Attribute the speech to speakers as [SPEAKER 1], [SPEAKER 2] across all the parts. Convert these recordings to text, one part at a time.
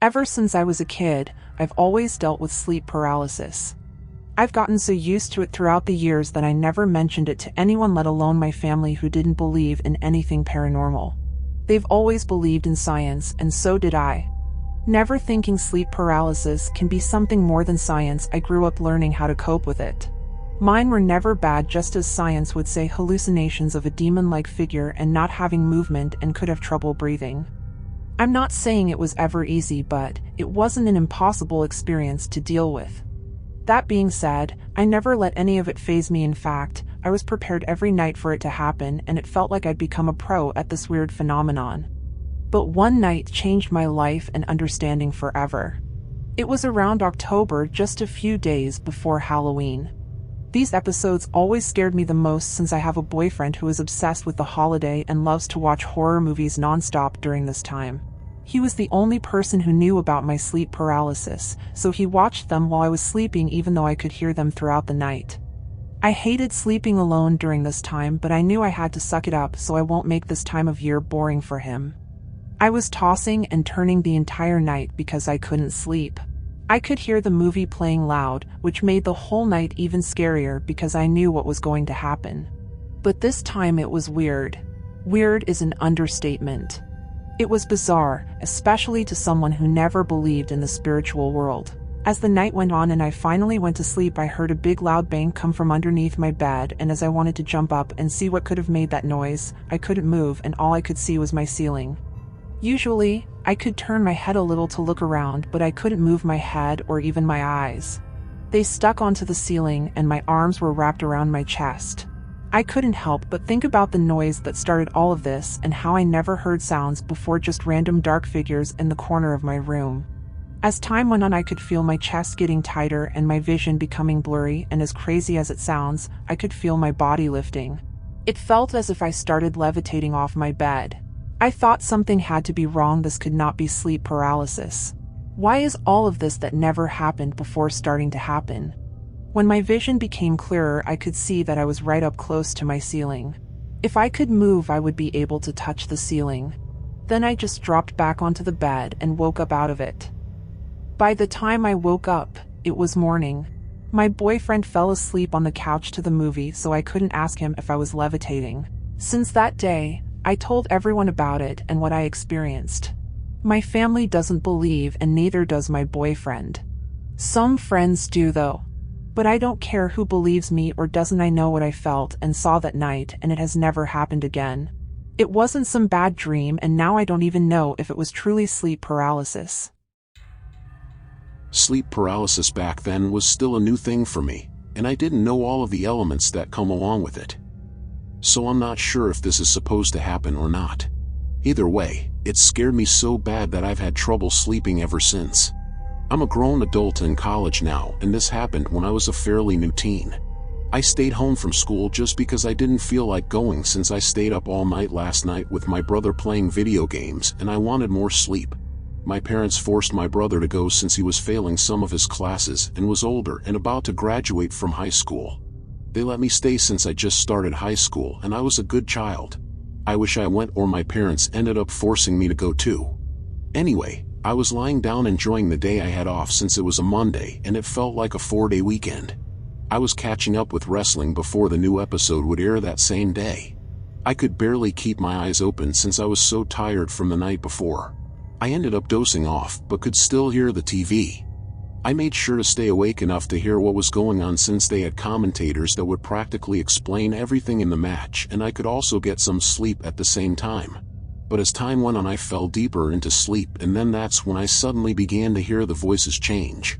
[SPEAKER 1] Ever since I was a kid, I've always dealt with sleep paralysis. I've gotten so used to it throughout the years that I never mentioned it to anyone, let alone my family, who didn't believe in anything paranormal. They've always believed in science, and so did I. Never thinking sleep paralysis can be something more than science, I grew up learning how to cope with it. Mine were never bad, just as science would say, hallucinations of a demon-like figure and not having movement and could have trouble breathing. I'm not saying it was ever easy, but it wasn't an impossible experience to deal with. That being said, I never let any of it faze me. In fact, I was prepared every night for it to happen, and it felt like I'd become a pro at this weird phenomenon. But one night changed my life and understanding forever. It was around October, just a few days before Halloween. These episodes always scared me the most, since I have a boyfriend who is obsessed with the holiday and loves to watch horror movies nonstop during this time. He was the only person who knew about my sleep paralysis, so he watched them while I was sleeping, even though I could hear them throughout the night. I hated sleeping alone during this time, but I knew I had to suck it up so I won't make this time of year boring for him. I was tossing and turning the entire night because I couldn't sleep. I could hear the movie playing loud, which made the whole night even scarier because I knew what was going to happen. But this time it was weird. Weird is an understatement. It was bizarre, especially to someone who never believed in the spiritual world. As the night went on and I finally went to sleep, I heard a big loud bang come from underneath my bed, and as I wanted to jump up and see what could have made that noise, I couldn't move, and all I could see was my ceiling. Usually, I could turn my head a little to look around, but I couldn't move my head or even my eyes. They stuck onto the ceiling, and my arms were wrapped around my chest. I couldn't help but think about the noise that started all of this, and how I never heard sounds before, just random dark figures in the corner of my room. As time went on, I could feel my chest getting tighter and my vision becoming blurry, and as crazy as it sounds, I could feel my body lifting. It felt as if I started levitating off my bed. I thought something had to be wrong. This could not be sleep paralysis. Why is all of this that never happened before starting to happen? When my vision became clearer, I could see that I was right up close to my ceiling. If I could move, I would be able to touch the ceiling. Then I just dropped back onto the bed and woke up out of it. By the time I woke up, it was morning. My boyfriend fell asleep on the couch to the movie, so I couldn't ask him if I was levitating. Since that day, I told everyone about it and what I experienced. My family doesn't believe, and neither does my boyfriend. Some friends do though. But I don't care who believes me or doesn't. I know what I felt and saw that night, and it has never happened again. It wasn't some bad dream, and now I don't even know if it was truly sleep paralysis.
[SPEAKER 2] Sleep paralysis back then was still a new thing for me, and I didn't know all of the elements that come along with it. So I'm not sure if this is supposed to happen or not. Either way, it scared me so bad that I've had trouble sleeping ever since. I'm a grown adult in college now, and this happened when I was a fairly new teen. I stayed home from school just because I didn't feel like going, since I stayed up all night last night with my brother playing video games and I wanted more sleep. My parents forced my brother to go since he was failing some of his classes and was older and about to graduate from high school. They let me stay since I just started high school and I was a good child. I wish I went, or my parents ended up forcing me to go too. Anyway, I was lying down enjoying the day I had off since it was a Monday and it felt like a 4-day weekend. I was catching up with wrestling before the new episode would air that same day. I could barely keep my eyes open since I was so tired from the night before. I ended up dozing off but could still hear the TV. I made sure to stay awake enough to hear what was going on since they had commentators that would practically explain everything in the match, and I could also get some sleep at the same time. But as time went on, I fell deeper into sleep, and then that's when I suddenly began to hear the voices change.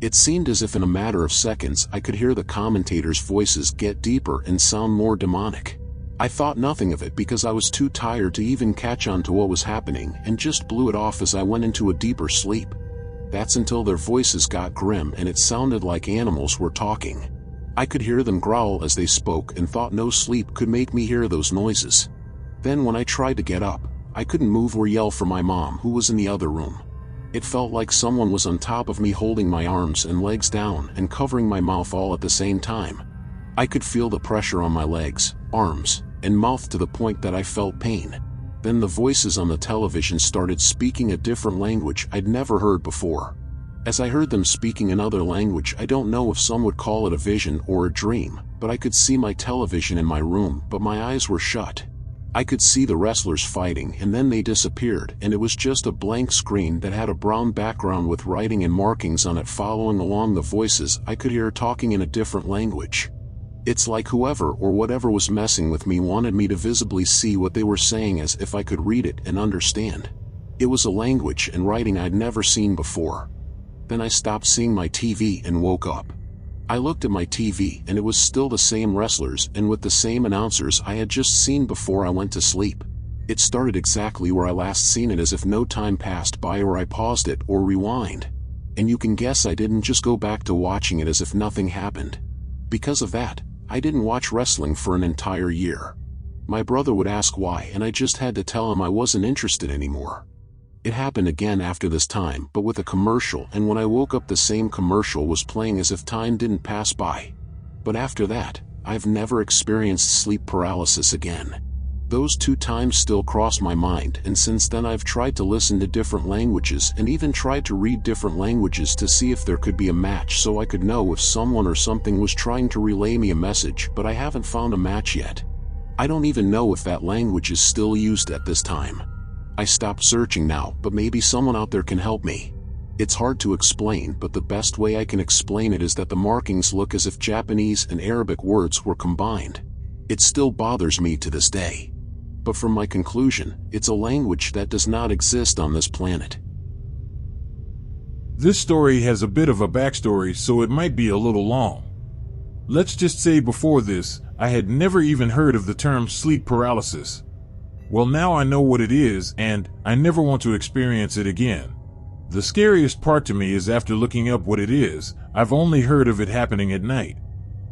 [SPEAKER 2] It seemed as if in a matter of seconds I could hear the commentators' voices get deeper and sound more demonic. I thought nothing of it because I was too tired to even catch on to what was happening and just blew it off as I went into a deeper sleep. That's until their voices got grim and it sounded like animals were talking. I could hear them growl as they spoke and thought no sleep could make me hear those noises. Then when I tried to get up, I couldn't move or yell for my mom, who was in the other room. It felt like someone was on top of me, holding my arms and legs down and covering my mouth all at the same time. I could feel the pressure on my legs, arms, and mouth to the point that I felt pain. Then the voices on the television started speaking a different language I'd never heard before. As I heard them speaking another language, I don't know if some would call it a vision or a dream, but I could see my television in my room, but my eyes were shut. I could see the wrestlers fighting, and then they disappeared, and it was just a blank screen that had a brown background with writing and markings on it following along the voices I could hear talking in a different language. It's like whoever or whatever was messing with me wanted me to visibly see what they were saying as if I could read it and understand. It was a language and writing I'd never seen before. Then I stopped seeing my TV and woke up. I looked at my TV and it was still the same wrestlers and with the same announcers I had just seen before I went to sleep. It started exactly where I last seen it, as if no time passed by or I paused it or rewind. And you can guess I didn't just go back to watching it as if nothing happened. Because of that, I didn't watch wrestling for an entire year. My brother would ask why, and I just had to tell him I wasn't interested anymore. It happened again after this time, but with a commercial, and when I woke up the same commercial was playing as if time didn't pass by. But after that, I've never experienced sleep paralysis again. Those 2 times still cross my mind, and since then I've tried to listen to different languages and even tried to read different languages to see if there could be a match so I could know if someone or something was trying to relay me a message, but I haven't found a match yet. I don't even know if that language is still used at this time. I stopped searching now, but maybe someone out there can help me. It's hard to explain, but the best way I can explain it is that the markings look as if Japanese and Arabic words were combined. It still bothers me to this day. But from my conclusion, it's a language that does not exist on this planet.
[SPEAKER 3] This story has a bit of a backstory, so it might be a little long. Let's just say before this, I had never even heard of the term sleep paralysis. Well, now I know what it is, and I never want to experience it again. The scariest part to me is after looking up what it is, I've only heard of it happening at night.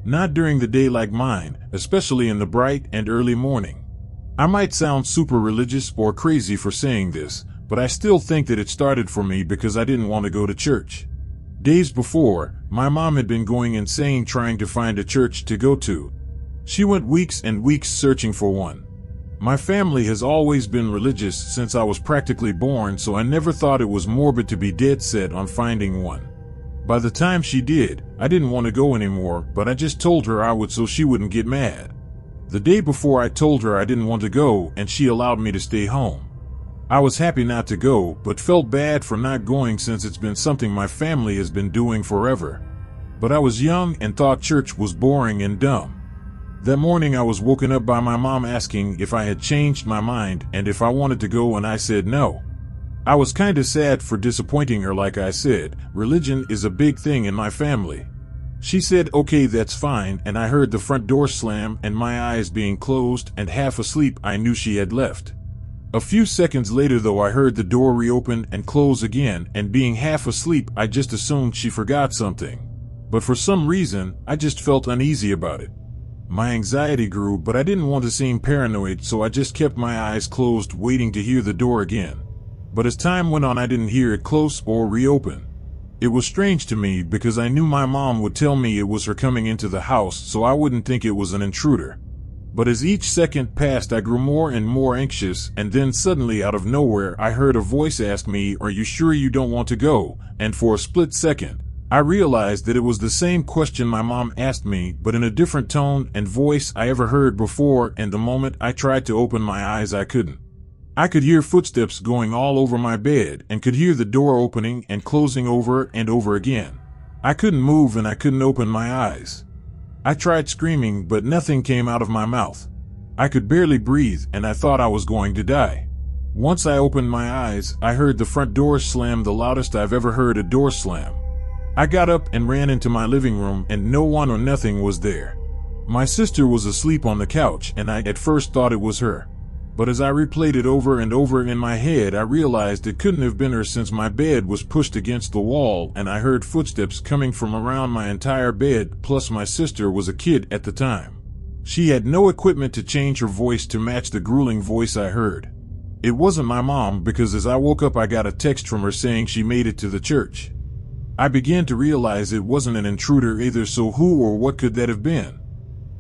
[SPEAKER 3] Not during the day like mine, especially in the bright and early morning. I might sound super religious or crazy for saying this, but I still think that it started for me because I didn't want to go to church. Days before, my mom had been going insane trying to find a church to go to. She went weeks and weeks searching for one. My family has always been religious since I was practically born, so I never thought it was morbid to be dead set on finding one. By the time she did, I didn't want to go anymore, but I just told her I would so she wouldn't get mad. The day before I told her I didn't want to go and she allowed me to stay home. I was happy not to go, but felt bad for not going since it's been something my family has been doing forever. But I was young and thought church was boring and dumb. That morning I was woken up by my mom asking if I had changed my mind and if I wanted to go, and I said no. I was kinda sad for disappointing her. Like I said, religion is a big thing in my family. She said okay, that's fine, and I heard the front door slam and my eyes being closed and half asleep I knew she had left. A few seconds later though, I heard the door reopen and close again, and being half asleep I just assumed she forgot something. But for some reason, I just felt uneasy about it. My anxiety grew, but I didn't want to seem paranoid, so I just kept my eyes closed waiting to hear the door again. But as time went on I didn't hear it close or reopen. It was strange to me because I knew my mom would tell me it was her coming into the house so I wouldn't think it was an intruder. But as each second passed I grew more and more anxious, and then suddenly out of nowhere I heard a voice ask me, "Are you sure you don't want to go?" And for a split second, I realized that it was the same question my mom asked me, but in a different tone and voice I ever heard before, and the moment I tried to open my eyes I couldn't. I could hear footsteps going all over my bed and could hear the door opening and closing over and over again. I couldn't move and I couldn't open my eyes. I tried screaming, but nothing came out of my mouth. I could barely breathe and I thought I was going to die. Once I opened my eyes, I heard the front door slam, the loudest I've ever heard a door slam. I got up and ran into my living room, and no one or nothing was there. My sister was asleep on the couch, and I at first thought it was her. But as I replayed it over and over in my head, I realized it couldn't have been her since my bed was pushed against the wall and I heard footsteps coming from around my entire bed, plus my sister was a kid at the time. She had no equipment to change her voice to match the grueling voice I heard. It wasn't my mom, because as I woke up I got a text from her saying she made it to the church. I began to realize it wasn't an intruder either, so who or what could that have been?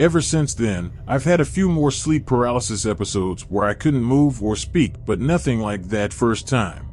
[SPEAKER 3] Ever since then, I've had a few more sleep paralysis episodes where I couldn't move or speak, but nothing like that first time.